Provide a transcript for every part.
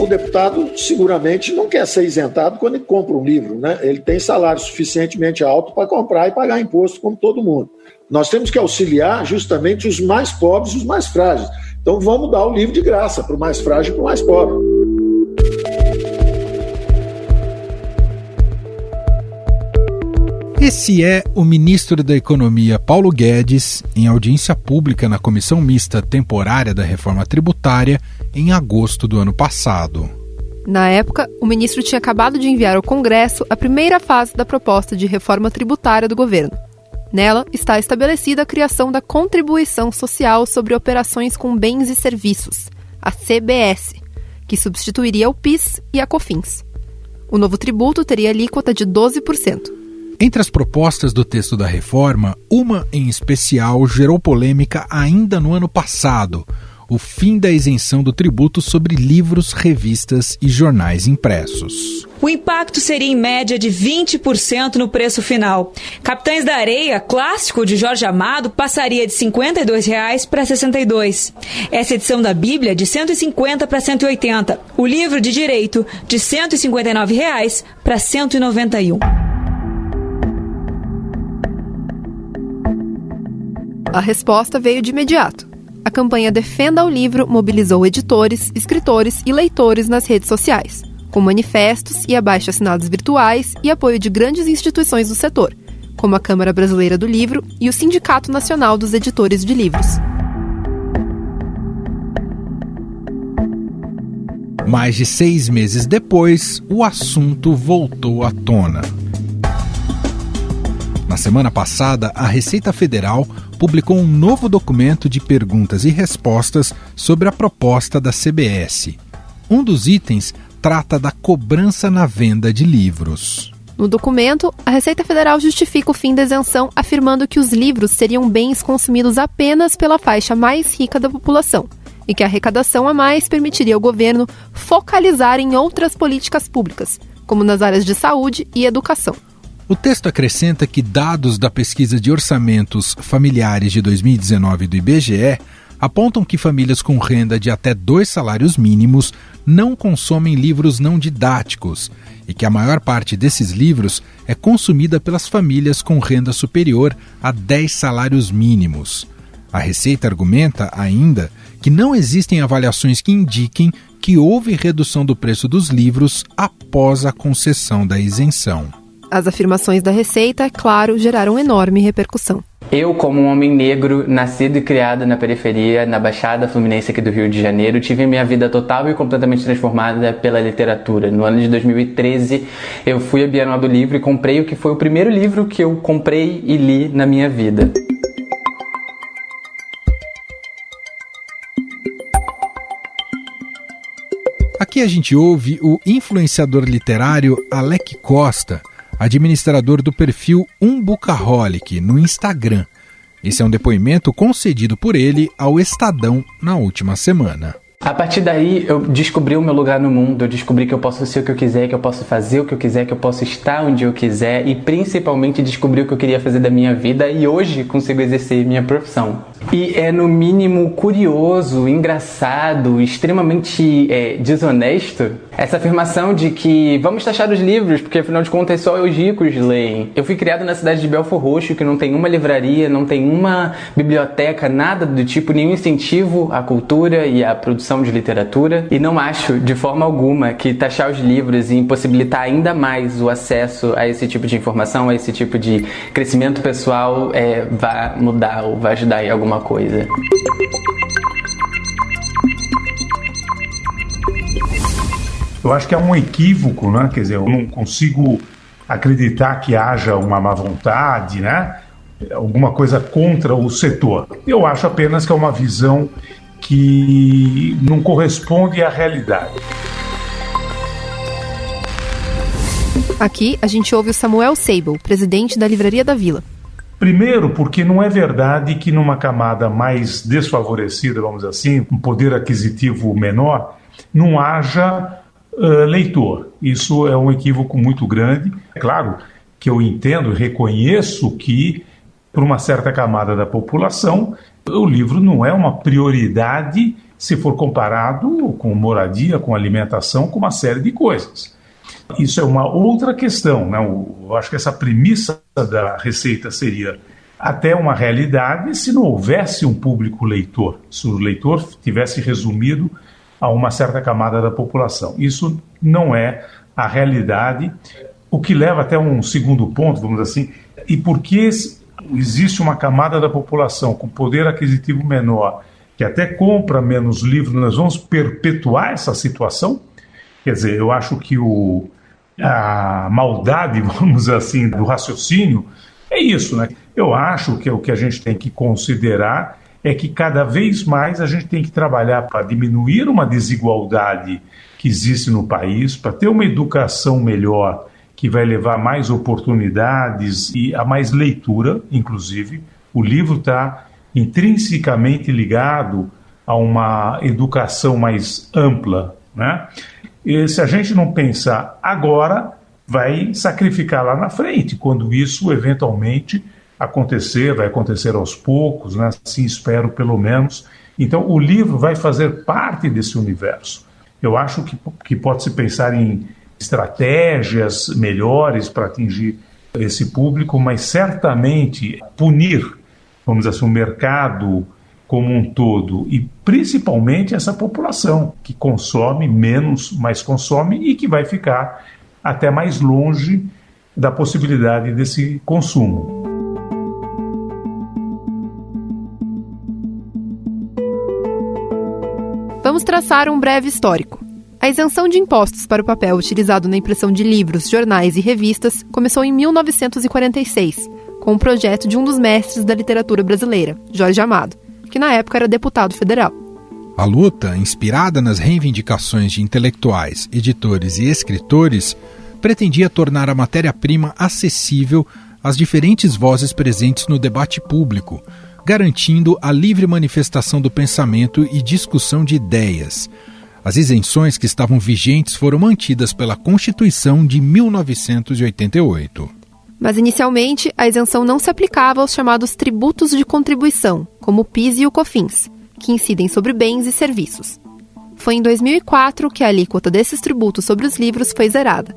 o deputado seguramente não quer ser isentado quando ele compra um livro, né? Ele tem salário suficientemente alto para comprar e pagar imposto como todo mundo. Nós temos que auxiliar justamente os mais pobres e os mais frágeis. Então vamos dar o livro de graça para o mais frágil e para o mais pobre. Esse é o ministro da Economia, Paulo Guedes, em audiência pública na Comissão Mista Temporária da Reforma Tributária, em agosto do ano passado. Na época, o ministro tinha acabado de enviar ao Congresso a primeira fase da proposta de reforma tributária do governo. Nela está estabelecida a criação da Contribuição Social sobre Operações com Bens e Serviços, a CBS, que substituiria o PIS e a COFINS. O novo tributo teria alíquota de 12%. Entre as propostas do texto da reforma, uma em especial gerou polêmica ainda no ano passado: o fim da isenção do tributo sobre livros, revistas e jornais impressos. O impacto seria em média de 20% no preço final. Capitães da Areia, clássico de Jorge Amado, passaria de R$ 52 para R$ 62. Essa edição da Bíblia de R$ 150 para R$ 180. O livro de direito de R$ 159 para R$ 191. A resposta veio de imediato. A campanha Defenda o Livro mobilizou editores, escritores e leitores nas redes sociais, com manifestos e abaixo-assinados virtuais e apoio de grandes instituições do setor, como a Câmara Brasileira do Livro e o Sindicato Nacional dos Editores de Livros. Mais de 6 meses depois, o assunto voltou à tona. Na semana passada, a Receita Federal publicou um novo documento de perguntas e respostas sobre a proposta da CBS. Um dos itens trata da cobrança na venda de livros. No documento, a Receita Federal justifica o fim da isenção, afirmando que os livros seriam bens consumidos apenas pela faixa mais rica da população e que a arrecadação a mais permitiria ao governo focalizar em outras políticas públicas, como nas áreas de saúde e educação. O texto acrescenta que dados da pesquisa de orçamentos familiares de 2019 do IBGE apontam que famílias com renda de até 2 salários mínimos não consomem livros não didáticos e que a maior parte desses livros é consumida pelas famílias com renda superior a 10 salários mínimos. A Receita argumenta ainda que não existem avaliações que indiquem que houve redução do preço dos livros após a concessão da isenção. As afirmações da Receita, é claro, geraram enorme repercussão. Eu, como um homem negro, nascido e criado na periferia, na Baixada Fluminense aqui do Rio de Janeiro, tive minha vida total e completamente transformada pela literatura. No ano de 2013, eu fui à Bienal do Livro e comprei o que foi o primeiro livro que eu comprei e li na minha vida. Aqui a gente ouve o influenciador literário Alec Costa, administrador do perfil Bookaholic no Instagram. Esse é um depoimento concedido por ele ao Estadão na última semana. A partir daí, eu descobri o meu lugar no mundo, eu descobri que eu posso ser o que eu quiser, que eu posso fazer o que eu quiser, que eu posso estar onde eu quiser e principalmente descobri o que eu queria fazer da minha vida e hoje consigo exercer minha profissão. E é no mínimo curioso, engraçado, extremamente desonesto essa afirmação de que vamos taxar os livros porque afinal de contas só os ricos leem. Eu fui criado na cidade de Belford Roxo, que não tem uma livraria, não tem uma biblioteca, nada do tipo, nenhum incentivo à cultura e à produção de literatura, e não acho de forma alguma que taxar os livros e impossibilitar ainda mais o acesso a esse tipo de informação, a esse tipo de crescimento pessoal vai mudar ou vai ajudar em alguma coisa. Eu acho que é um equívoco, né? Quer dizer, eu não consigo acreditar que haja uma má vontade, né? Alguma coisa contra o setor. Eu acho apenas que é uma visão que não corresponde à realidade. Aqui a gente ouve o Samuel Seibel, presidente da Livraria da Vila. Primeiro, porque não é verdade que numa camada mais desfavorecida, vamos dizer assim, um poder aquisitivo menor, não haja leitor. Isso é um equívoco muito grande. É claro que eu entendo, reconheço que, para uma certa camada da população, o livro não é uma prioridade se for comparado com moradia, com alimentação, com uma série de coisas. Isso é uma outra questão, né? Eu acho que essa premissa da Receita seria até uma realidade se não houvesse um público leitor, se o leitor tivesse resumido a uma certa camada da população. Isso não é a realidade, o que leva até um segundo ponto, vamos dizer assim, e por que existe uma camada da população com poder aquisitivo menor, que até compra menos livros, nós vamos perpetuar essa situação? Quer dizer, eu acho que a maldade, vamos dizer assim, do raciocínio é isso, né? Eu acho que o que a gente tem que considerar é que cada vez mais a gente tem que trabalhar para diminuir uma desigualdade que existe no país, para ter uma educação melhor, que vai levar mais oportunidades e a mais leitura, inclusive. O livro está intrinsecamente ligado a uma educação mais ampla, né? E se a gente não pensar agora, vai sacrificar lá na frente, quando isso eventualmente acontecer, vai acontecer aos poucos, né? Assim espero pelo menos. Então o livro vai fazer parte desse universo. Eu acho que pode-se pensar em estratégias melhores para atingir esse público, mas certamente punir, vamos dizer assim, o mercado como um todo, e principalmente essa população que consome menos, mas consome e que vai ficar até mais longe da possibilidade desse consumo. Vamos traçar um breve histórico. A isenção de impostos para o papel utilizado na impressão de livros, jornais e revistas começou em 1946, com um projeto de um dos mestres da literatura brasileira, Jorge Amado, que na época era deputado federal. A luta, inspirada nas reivindicações de intelectuais, editores e escritores, pretendia tornar a matéria-prima acessível às diferentes vozes presentes no debate público, garantindo a livre manifestação do pensamento e discussão de ideias. As isenções que estavam vigentes foram mantidas pela Constituição de 1988. Mas, inicialmente, a isenção não se aplicava aos chamados tributos de contribuição, como o PIS e o COFINS, que incidem sobre bens e serviços. Foi em 2004 que a alíquota desses tributos sobre os livros foi zerada.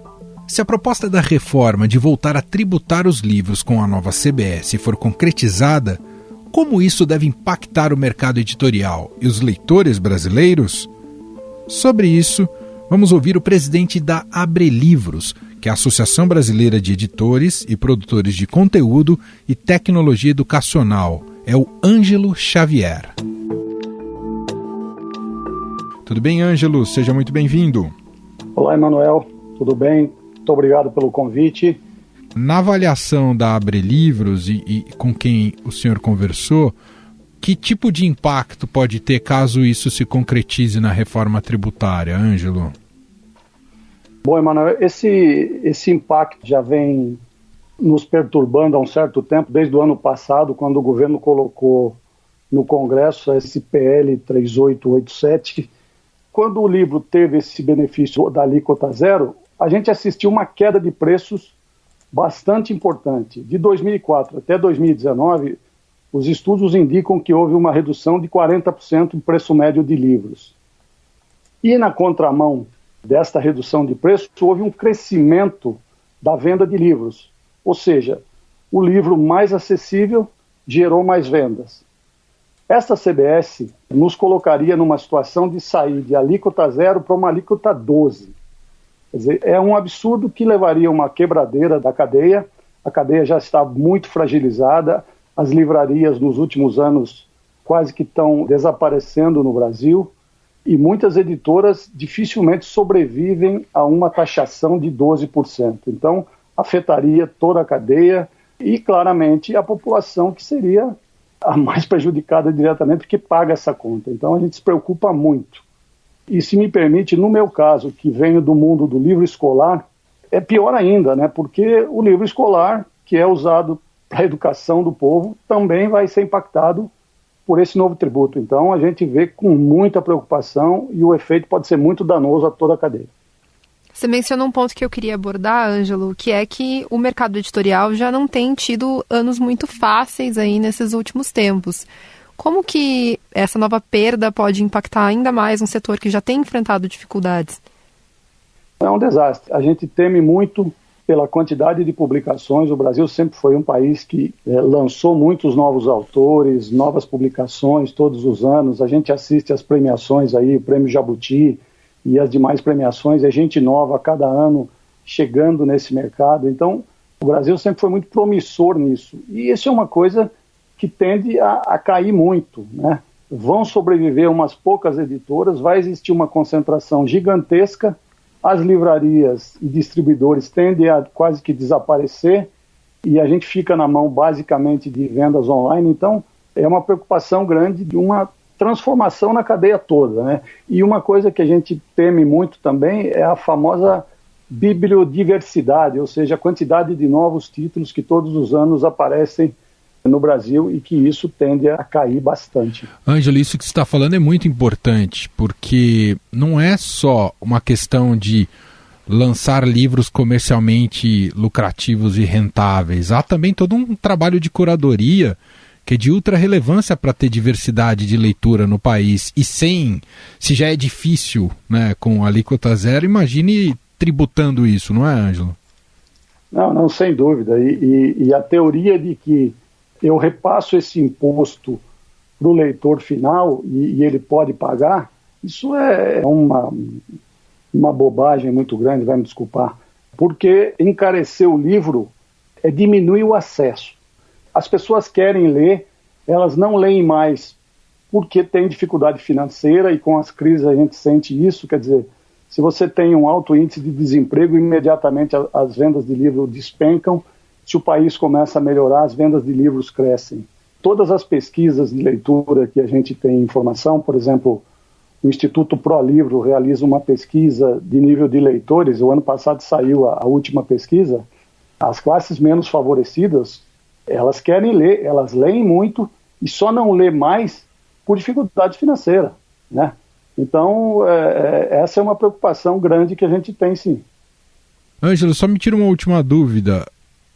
Se a proposta da reforma de voltar a tributar os livros com a nova CBS for concretizada, como isso deve impactar o mercado editorial e os leitores brasileiros? Sobre isso, vamos ouvir o presidente da Abrelivros, que é a Associação Brasileira de Editores e Produtores de Conteúdo e Tecnologia Educacional. É o Ângelo Xavier. Tudo bem, Ângelo? Seja muito bem-vindo. Olá, Emanuel. Tudo bem? Muito obrigado pelo convite. Na avaliação da Abrelivros e com quem o senhor conversou, que tipo de impacto pode ter caso isso se concretize na reforma tributária, Ângelo? Bom, Emanuel, esse impacto já vem nos perturbando há um certo tempo, desde o ano passado, quando o governo colocou no Congresso esse PL 3887. Quando o livro teve esse benefício da alíquota zero, a gente assistiu uma queda de preços bastante importante. De 2004 até 2019, os estudos indicam que houve uma redução de 40% no preço médio de livros. E na contramão desta redução de preço, houve um crescimento da venda de livros. Ou seja, o livro mais acessível gerou mais vendas. Esta CBS nos colocaria numa situação de sair de alíquota zero para uma alíquota 12. Quer dizer, é um absurdo que levaria a uma quebradeira da cadeia. A cadeia já está muito fragilizada. As livrarias nos últimos anos quase que estão desaparecendo no Brasil e muitas editoras dificilmente sobrevivem a uma taxação de 12%. Então, afetaria toda a cadeia e, claramente, a população que seria a mais prejudicada diretamente porque paga essa conta. Então, a gente se preocupa muito. E, se me permite, no meu caso, que venho do mundo do livro escolar, é pior ainda, né? Porque o livro escolar, que é usado para a educação do povo, também vai ser impactado por esse novo tributo. Então, a gente vê com muita preocupação e o efeito pode ser muito danoso a toda a cadeia. Você mencionou um ponto que eu queria abordar, Ângelo, que é que o mercado editorial já não tem tido anos muito fáceis aí nesses últimos tempos. Como que essa nova perda pode impactar ainda mais um setor que já tem enfrentado dificuldades? É um desastre. A gente teme muito pela quantidade de publicações. O Brasil sempre foi um país que lançou muitos novos autores, novas publicações todos os anos. A gente assiste às premiações aí, o Prêmio Jabuti e as demais premiações. É gente nova a cada ano chegando nesse mercado. Então, o Brasil sempre foi muito promissor nisso. E isso é uma coisa que tende a cair muito, né? Vão sobreviver umas poucas editoras, vai existir uma concentração gigantesca, as livrarias e distribuidores tendem a quase que desaparecer e a gente fica na mão basicamente de vendas online. Então é uma preocupação grande de uma transformação na cadeia toda, né? E uma coisa que a gente teme muito também é a famosa bibliodiversidade, ou seja, a quantidade de novos títulos que todos os anos aparecem no Brasil e que isso tende a cair bastante. Ângelo, isso que você está falando é muito importante, porque não é só uma questão de lançar livros comercialmente lucrativos e rentáveis. Há também todo um trabalho de curadoria que é de ultra relevância para ter diversidade de leitura no país. E se já é difícil, né, com alíquota zero, imagine tributando isso, não é, Ângelo? Não, sem dúvida. E a teoria de que eu repasso esse imposto para o leitor final e ele pode pagar, isso é uma bobagem muito grande, vai me desculpar, porque encarecer o livro é diminuir o acesso. As pessoas querem ler, elas não leem mais porque tem dificuldade financeira e com as crises a gente sente isso, quer dizer, se você tem um alto índice de desemprego, imediatamente as vendas de livro despencam. Se o país começa a melhorar, as vendas de livros crescem. Todas as pesquisas de leitura que a gente tem informação, por exemplo, o Instituto ProLivro realiza uma pesquisa de nível de leitores. O ano passado saiu a última pesquisa. As classes menos favorecidas, elas querem ler, elas leem muito e só não lê mais por dificuldade financeira, né? Então, essa é uma preocupação grande que a gente tem, sim. Ângelo, só me tira uma última dúvida.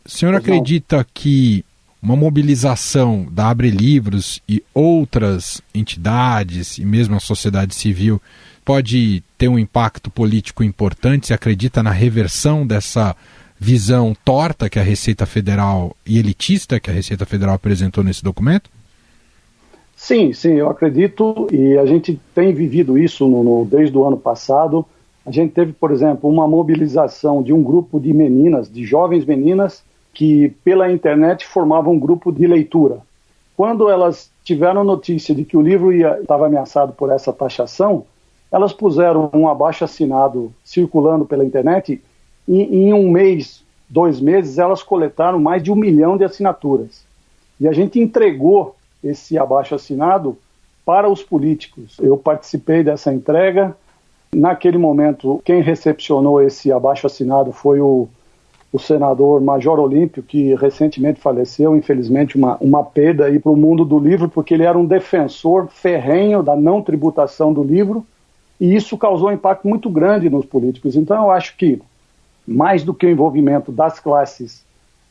O senhor acredita que uma mobilização da Abre Livros e outras entidades, e mesmo a sociedade civil, pode ter um impacto político importante? Você acredita na reversão dessa visão torta que a Receita Federal e elitista que a Receita Federal apresentou nesse documento? Sim, eu acredito, e a gente tem vivido isso desde o ano passado. A gente teve, por exemplo, uma mobilização de um grupo de meninas, de jovens meninas, que pela internet formavam um grupo de leitura. Quando elas tiveram notícia de que o livro estava ameaçado por essa taxação, elas puseram um abaixo-assinado circulando pela internet e em um mês, 2 meses, elas coletaram mais de 1 milhão de assinaturas. E a gente entregou esse abaixo-assinado para os políticos. Eu participei dessa entrega. Naquele momento, quem recepcionou esse abaixo-assinado foi o senador Major Olímpio, que recentemente faleceu, infelizmente uma perda aí para o mundo do livro, porque ele era um defensor ferrenho da não tributação do livro, e isso causou um impacto muito grande nos políticos. Então eu acho que, mais do que o envolvimento das classes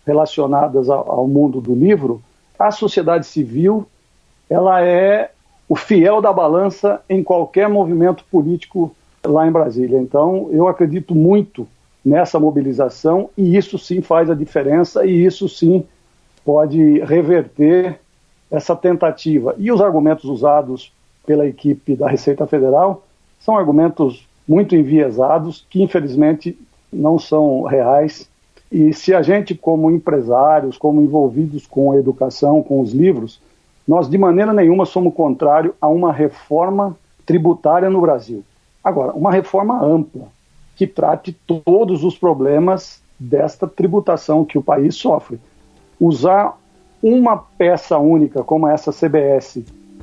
relacionadas ao mundo do livro, a sociedade civil, ela é o fiel da balança em qualquer movimento político lá em Brasília. Então eu acredito muito nessa mobilização, e isso sim faz a diferença, e isso sim pode reverter essa tentativa. E os argumentos usados pela equipe da Receita Federal são argumentos muito enviesados, que infelizmente não são reais. E se a gente, como empresários, como envolvidos com a educação, com os livros, nós de maneira nenhuma somos contrários a uma reforma tributária no Brasil. Agora, uma reforma ampla, que trate todos os problemas desta tributação que o país sofre. Usar uma peça única como essa CBS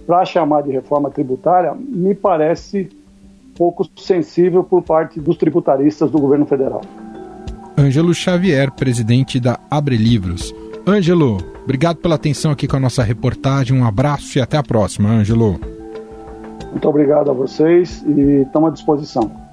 para chamar de reforma tributária me parece pouco sensível por parte dos tributaristas do governo federal. Ângelo Xavier, presidente da Abre Livros. Ângelo, obrigado pela atenção aqui com a nossa reportagem. Um abraço e até a próxima, Ângelo. Muito obrigado a vocês e estamos à disposição.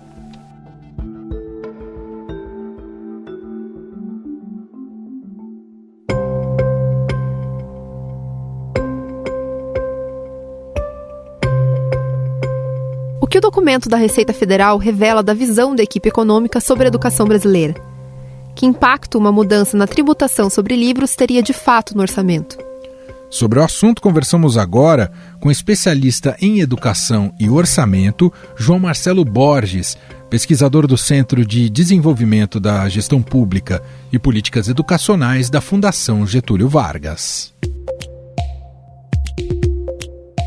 documento da Receita Federal revela da visão da equipe econômica sobre a educação brasileira. Que impacto uma mudança na tributação sobre livros teria de fato no orçamento? Sobre o assunto, conversamos agora com o especialista em educação e orçamento, João Marcelo Borges, pesquisador do Centro de Desenvolvimento da Gestão Pública e Políticas Educacionais da Fundação Getúlio Vargas.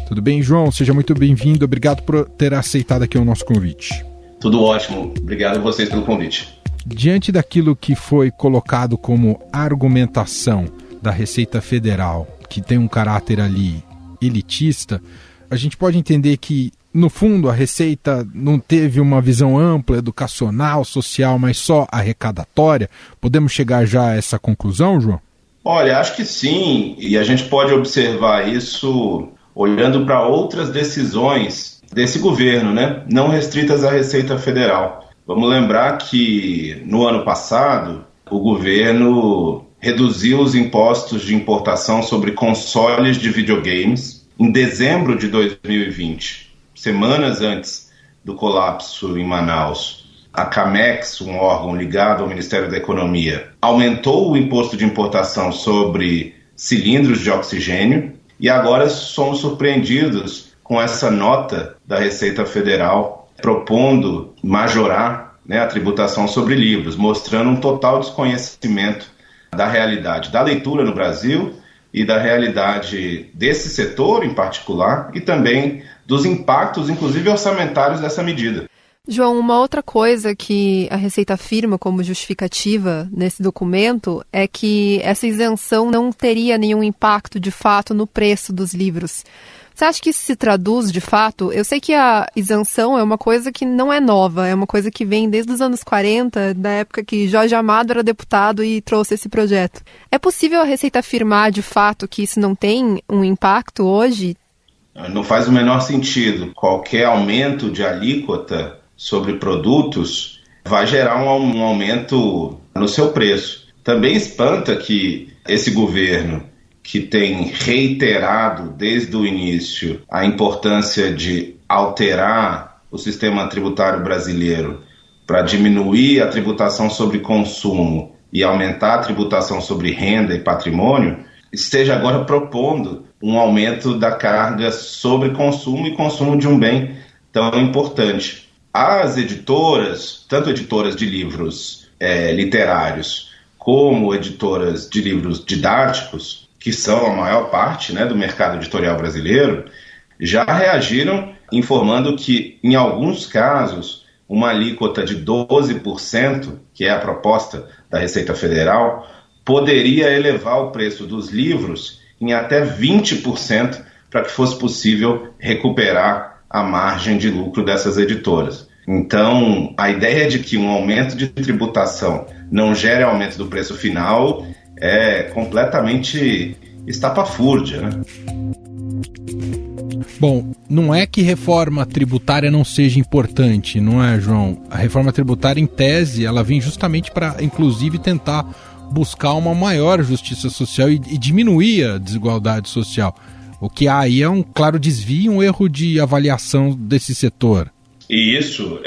Tudo bem, João? Seja muito bem-vindo. Obrigado por ter aceitado aqui o nosso convite. Tudo ótimo. Obrigado a vocês pelo convite. Diante daquilo que foi colocado como argumentação da Receita Federal, que tem um caráter ali elitista, a gente pode entender que, no fundo, a Receita não teve uma visão ampla, educacional, social, mas só arrecadatória. Podemos chegar já a essa conclusão, João? Olha, acho que sim, e a gente pode observar isso olhando para outras decisões desse governo, né? Não restritas à Receita Federal. Vamos lembrar que, no ano passado, o governo reduziu os impostos de importação sobre consoles de videogames em dezembro de 2020, semanas antes do colapso em Manaus. A Camex, um órgão ligado ao Ministério da Economia, aumentou o imposto de importação sobre cilindros de oxigênio e agora somos surpreendidos com essa nota da Receita Federal propondo majorar, a tributação sobre livros, mostrando um total desconhecimento da realidade da leitura no Brasil e da realidade desse setor em particular e também dos impactos, inclusive orçamentários, dessa medida. João, uma outra coisa que a Receita afirma como justificativa nesse documento é que essa isenção não teria nenhum impacto de fato no preço dos livros. Você acha que isso se traduz de fato? Eu sei que a isenção é uma coisa que não é nova, é uma coisa que vem desde os anos 40, da época que Jorge Amado era deputado e trouxe esse projeto. É possível a Receita afirmar de fato que isso não tem um impacto hoje? Não faz o menor sentido. Qualquer aumento de alíquota sobre produtos vai gerar um aumento no seu preço. Também espanta que esse governo, que tem reiterado desde o início a importância de alterar o sistema tributário brasileiro para diminuir a tributação sobre consumo e aumentar a tributação sobre renda e patrimônio, esteja agora propondo um aumento da carga sobre consumo e consumo de um bem tão importante. As editoras, tanto editoras de livros literários como editoras de livros didáticos, que são a maior parte do mercado editorial brasileiro, já reagiram informando que, em alguns casos, uma alíquota de 12%, que é a proposta da Receita Federal, poderia elevar o preço dos livros em até 20% para que fosse possível recuperar a margem de lucro dessas editoras. Então, a ideia de que um aumento de tributação não gere aumento do preço final é completamente estapafúrdia, né? Bom, não é que reforma tributária não seja importante, não é, João? A reforma tributária, em tese, ela vem justamente para, inclusive, tentar buscar uma maior justiça social e diminuir a desigualdade social. O que há aí é um claro desvio, um erro de avaliação desse setor. E isso,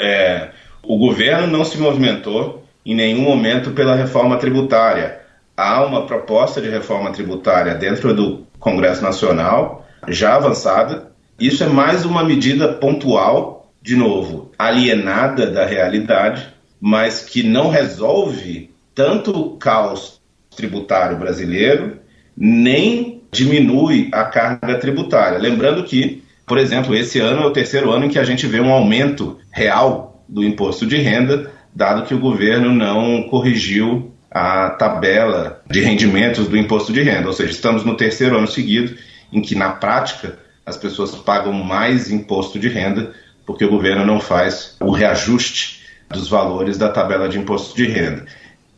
o governo não se movimentou em nenhum momento pela reforma tributária. Há uma proposta de reforma tributária dentro do Congresso Nacional, já avançada. Isso é mais uma medida pontual, de novo, alienada da realidade, mas que não resolve tanto o caos tributário brasileiro, nem diminui a carga tributária. Lembrando que, por exemplo, esse ano é o terceiro ano em que a gente vê um aumento real do imposto de renda, dado que o governo não corrigiu a tabela de rendimentos do imposto de renda. Ou seja, estamos no terceiro ano seguido em que, na prática, as pessoas pagam mais imposto de renda porque o governo não faz o reajuste dos valores da tabela de imposto de renda.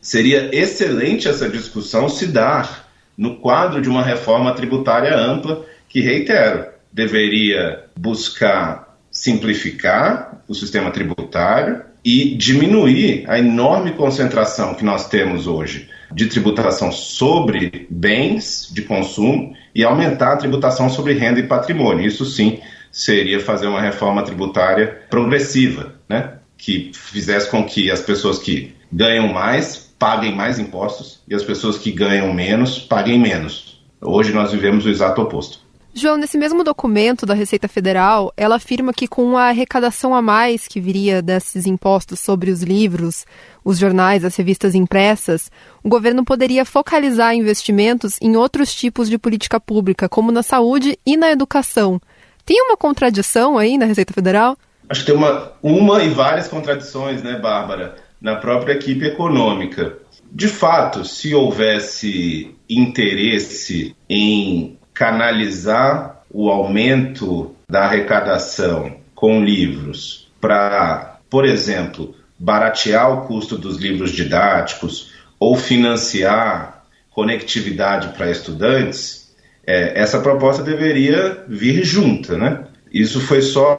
Seria excelente essa discussão se dar no quadro de uma reforma tributária ampla que, reitero, deveria buscar simplificar o sistema tributário e diminuir a enorme concentração que nós temos hoje de tributação sobre bens de consumo e aumentar a tributação sobre renda e patrimônio. Isso sim seria fazer uma reforma tributária progressiva, né? Que fizesse com que as pessoas que ganham mais paguem mais impostos e as pessoas que ganham menos paguem menos. Hoje nós vivemos o exato oposto. João, nesse mesmo documento da Receita Federal, ela afirma que com a arrecadação a mais que viria desses impostos sobre os livros, os jornais, as revistas impressas, o governo poderia focalizar investimentos em outros tipos de política pública, como na saúde e na educação. Tem uma contradição aí na Receita Federal? Acho que tem uma e várias contradições, né, Bárbara, na própria equipe econômica. De fato, se houvesse interesse em canalizar o aumento da arrecadação com livros para, por exemplo, baratear o custo dos livros didáticos ou financiar conectividade para estudantes, essa proposta deveria vir junta, né? Isso foi só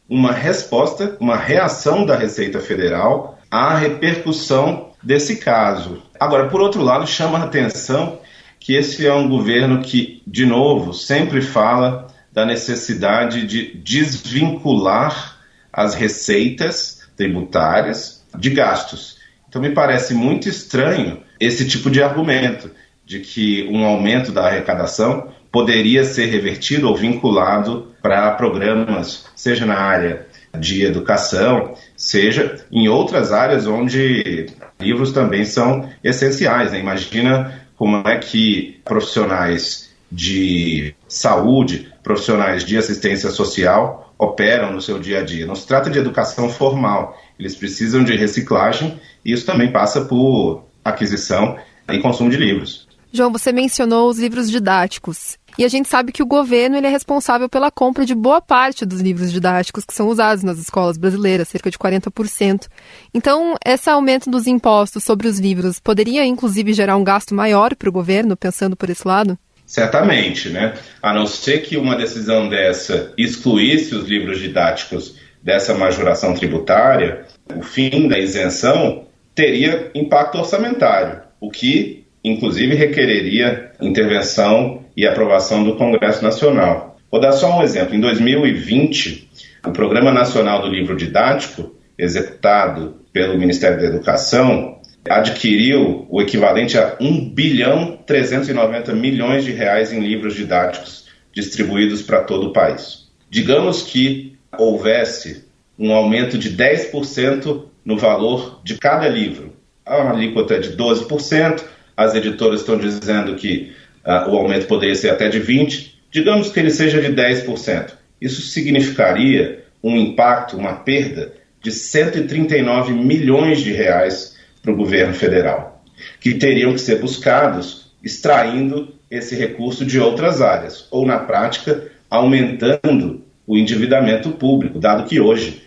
uma resposta, uma reação da Receita Federal à repercussão desse caso. Agora, por outro lado, chama a atenção que esse é um governo que, de novo, sempre fala da necessidade de desvincular as receitas tributárias de gastos. Então, me parece muito estranho esse tipo de argumento, de que um aumento da arrecadação poderia ser revertido ou vinculado para programas, seja na área de educação, seja em outras áreas onde livros também são essenciais, né? Imagina como é que profissionais de saúde, profissionais de assistência social operam no seu dia a dia. Não se trata de educação formal, eles precisam de reciclagem e isso também passa por aquisição e consumo de livros. João, você mencionou os livros didáticos. E a gente sabe que o governo ele é responsável pela compra de boa parte dos livros didáticos que são usados nas escolas brasileiras, cerca de 40%. Então, esse aumento dos impostos sobre os livros poderia, inclusive, gerar um gasto maior para o governo, pensando por esse lado? Certamente, né? A não ser que uma decisão dessa excluísse os livros didáticos dessa majoração tributária, o fim da isenção teria impacto orçamentário, o que inclusive requereria intervenção e aprovação do Congresso Nacional. Vou dar só um exemplo. Em 2020, o Programa Nacional do Livro Didático, executado pelo Ministério da Educação, adquiriu o equivalente a 1.390 bilhões de reais em livros didáticos distribuídos para todo o país. Digamos que houvesse um aumento de 10% no valor de cada livro. A alíquota é de 12%, as editoras estão dizendo que o aumento poderia ser até de 20%, digamos que ele seja de 10%. Isso significaria um impacto, uma perda de 139 milhões de reais para o governo federal, que teriam que ser buscados extraindo esse recurso de outras áreas, ou na prática aumentando o endividamento público, dado que hoje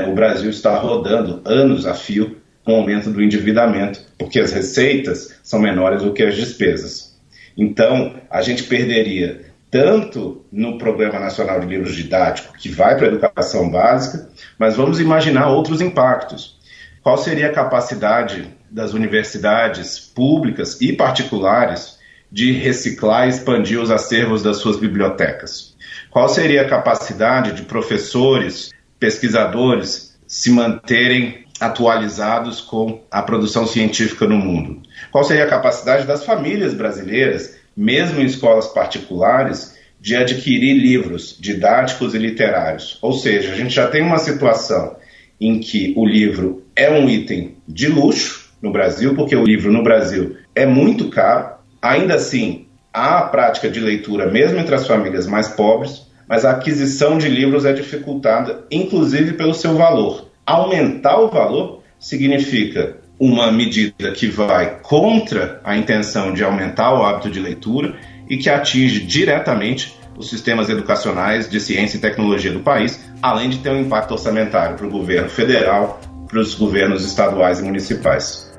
o Brasil está rodando anos a fio com o aumento do endividamento, porque as receitas são menores do que as despesas. Então, a gente perderia tanto no Programa Nacional de Livros Didáticos, que vai para a educação básica, mas vamos imaginar outros impactos. Qual seria a capacidade das universidades públicas e particulares de reciclar e expandir os acervos das suas bibliotecas? Qual seria a capacidade de professores, pesquisadores se manterem atualizados com a produção científica no mundo? Qual seria a capacidade das famílias brasileiras, mesmo em escolas particulares, de adquirir livros didáticos e literários? Ou seja, a gente já tem uma situação em que o livro é um item de luxo no Brasil, porque o livro no Brasil é muito caro. Ainda assim, há a prática de leitura mesmo entre as famílias mais pobres, mas a aquisição de livros é dificultada, inclusive pelo seu valor. Aumentar o valor significa uma medida que vai contra a intenção de aumentar o hábito de leitura e que atinge diretamente os sistemas educacionais de ciência e tecnologia do país, além de ter um impacto orçamentário para o governo federal, para os governos estaduais e municipais.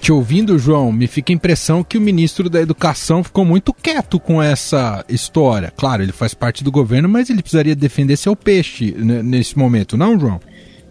Te ouvindo, João, me fica a impressão que o ministro da Educação ficou muito quieto com essa história. Claro, ele faz parte do governo, mas ele precisaria defender seu peixe nesse momento, não, João?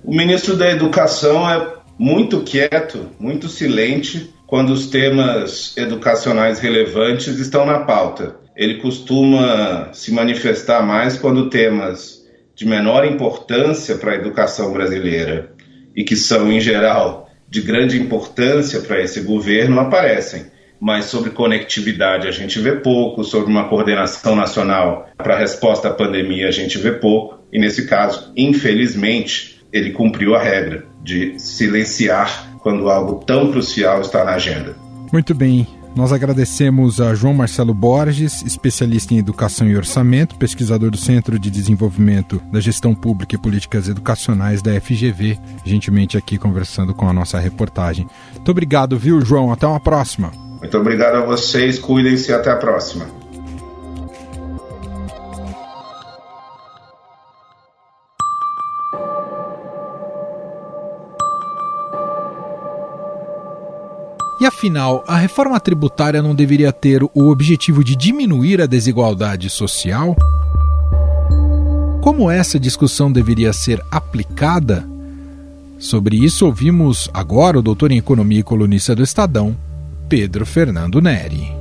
O ministro da Educação é muito quieto, muito silente quando os temas educacionais relevantes estão na pauta. Ele costuma se manifestar mais quando temas de menor importância para a educação brasileira e que são, em geral, de grande importância para esse governo aparecem. Mas sobre conectividade a gente vê pouco, sobre uma coordenação nacional para a resposta à pandemia a gente vê pouco. E nesse caso, infelizmente, ele cumpriu a regra de silenciar quando algo tão crucial está na agenda. Muito bem. Nós agradecemos a João Marcelo Borges, especialista em educação e orçamento, pesquisador do Centro de Desenvolvimento da Gestão Pública e Políticas Educacionais da FGV, gentilmente aqui conversando com a nossa reportagem. Muito obrigado, viu, João? Até uma próxima. Muito obrigado a vocês, cuidem-se e até a próxima. E afinal, a reforma tributária não deveria ter o objetivo de diminuir a desigualdade social? Como essa discussão deveria ser aplicada? Sobre isso ouvimos agora o doutor em Economia e colunista do Estadão, Pedro Fernando Neri.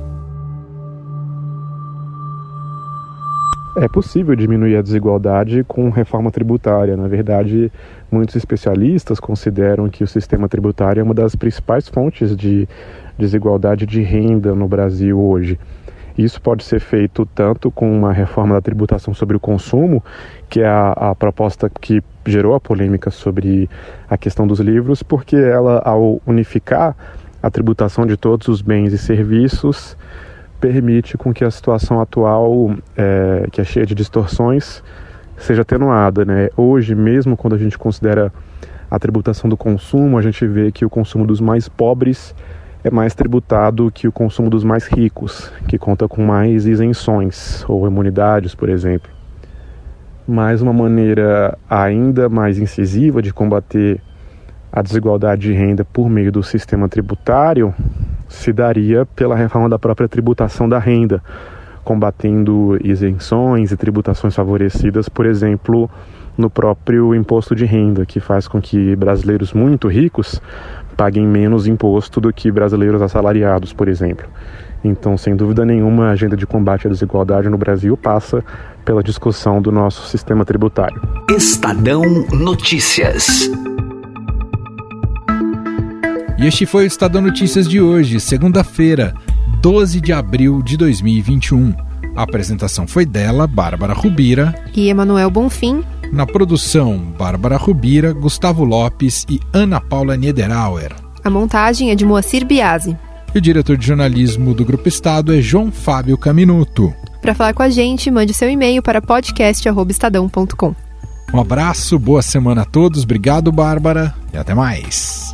É possível diminuir a desigualdade com reforma tributária. Na verdade, muitos especialistas consideram que o sistema tributário é uma das principais fontes de desigualdade de renda no Brasil hoje. Isso pode ser feito tanto com uma reforma da tributação sobre o consumo, que é a proposta que gerou a polêmica sobre a questão dos livros, porque ela, ao unificar a tributação de todos os bens e serviços, permite com que a situação atual, que é cheia de distorções, seja atenuada, né? Hoje, mesmo quando a gente considera a tributação do consumo, a gente vê que o consumo dos mais pobres é mais tributado que o consumo dos mais ricos, que conta com mais isenções ou imunidades, por exemplo. Mas uma maneira ainda mais incisiva de combater a desigualdade de renda por meio do sistema tributário se daria pela reforma da própria tributação da renda, combatendo isenções e tributações favorecidas, por exemplo, no próprio imposto de renda, que faz com que brasileiros muito ricos paguem menos imposto do que brasileiros assalariados, por exemplo. Então, sem dúvida nenhuma, a agenda de combate à desigualdade no Brasil passa pela discussão do nosso sistema tributário. Estadão Notícias. E este foi o Estadão Notícias de hoje, segunda-feira, 12 de abril de 2021. A apresentação foi dela, Bárbara Rubira. E Emanuel Bonfim. Na produção, Bárbara Rubira, Gustavo Lopes e Ana Paula Niederauer. A montagem é de Moacir Biasi. E o diretor de jornalismo do Grupo Estado é João Fábio Caminuto. Para falar com a gente, mande seu e-mail para podcast@estadão.com. Um abraço, boa semana a todos, obrigado, Bárbara, e até mais.